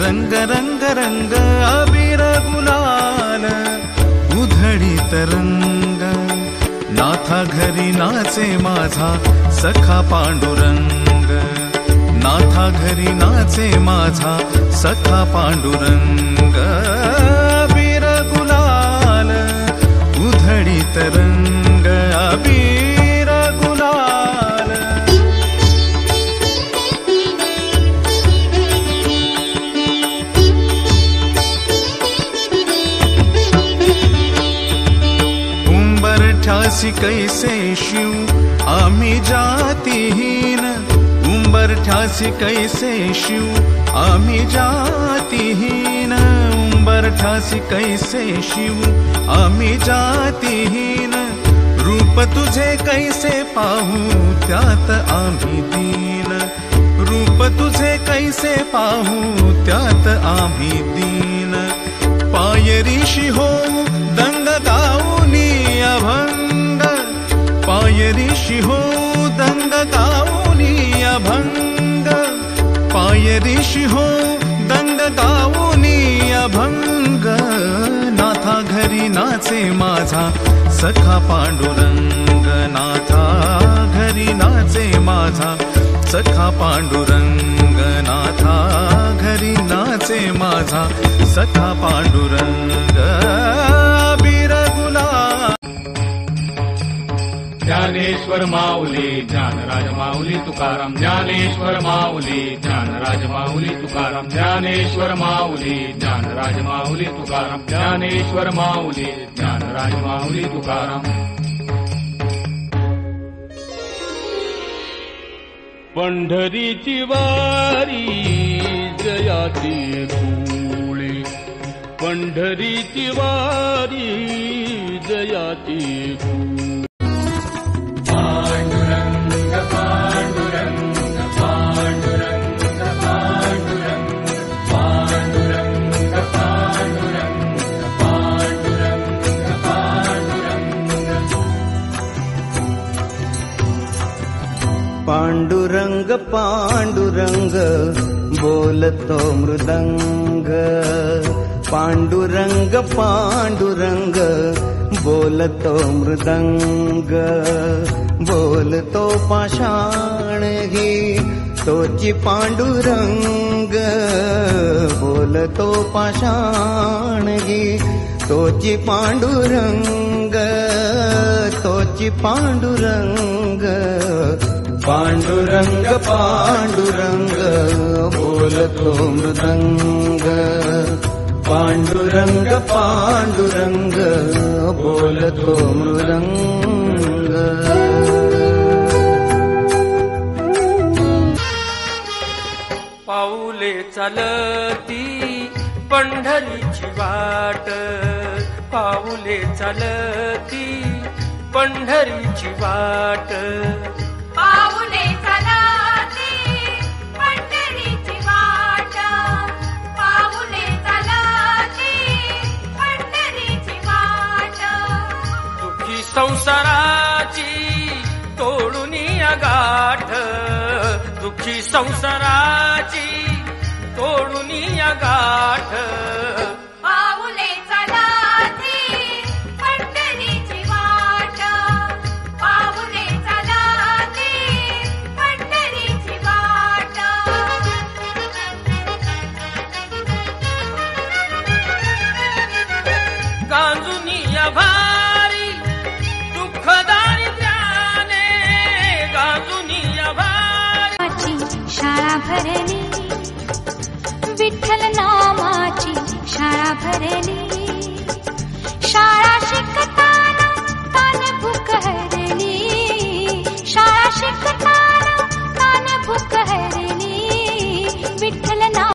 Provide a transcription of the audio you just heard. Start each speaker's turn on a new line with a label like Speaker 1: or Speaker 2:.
Speaker 1: रंग रंग रंग अबीर गुलाल उधळीत रंग नाथा घरी नाचे माझा सखा पांडुरंग नाथा घरी नाचे माझा सखा पांडुरंग अबीर गुलाल उधळीत रंग अबीर गुलाल उंबरठ्यासी कैसे शिव आम्ही जातीहीन उंबरठ्यासी कैसे शिव आम्ही जातीहीन उंबरठ्यासी कैसे शिव आम्ही जातीहीन रूप तुझे कैसे पाहू त्यात आम्ही दीन रूप तुझे कैसे पाहू त्यात आम्ही दीन पायरीशी होऊ दंग गाऊनी अभंग पायरीशी होऊ दंग गाऊनी अभंग पायरीशी होऊ दंग गाऊनी अभंग नाथा घरी नाचे माझा सखा पांडुरंग नाथा घरी नाचे माझा सखा पांडुरंग नाथा घरी नाचे माझा सखा पांडुरंग अबीर गुलाल
Speaker 2: ज्ञानेश्वर माऊली ज्ञानराज माऊली तुकाराम ज्ञानेश्वर माऊली ज्ञानराज माऊली तुकाराम ज्ञानेश्वर माऊली ज्ञानराज माऊली तुकाराम ज्ञानेश्वर माऊली ज्ञानराज माऊली तुकाराम पंढरीची वारी जयाची कुळी पंढरीची वारी जयाची पांडुरंग पांडुरंग पांडुरंग पांडुरंग पांडुरंग
Speaker 3: पांडुरंग पांडुरंग पांडुरंग बोलतो मृदंग पांडुरंग पांडुरंग बोलतो मृदंग बोलतो पाषाण घे तोची पांडुरंग बोलतो पाषाण घे तोची पांडुरंग तोची पांडुरंग पांडुरंग पांडुरंग बोलतो मृदंग पांडुरंग पांडुरंग बोलतो मृदंग
Speaker 4: पाऊले चालती पंढरीची वाट पाऊले चालती पंढरीची वाट
Speaker 5: पाऊले चालती पंढरीची वाट पाऊले चालती पंढरीची वाट
Speaker 4: दुःखी संसाराची तोडून गाठ दुःखी संसाराची तोडून गाठ
Speaker 5: पाऊले चालती पंढरीची वाट पाऊले चालती पंढरीची वाट
Speaker 4: गांजुनी भारी दुःख दारिद्र्याने गांजुनी भारी
Speaker 5: शाळा भरली विठ्ठल नामाची शाळा भरली शाळा शिकताना कान भूक हरली शाळा शिकताना कान भूक हरली विठ्ठल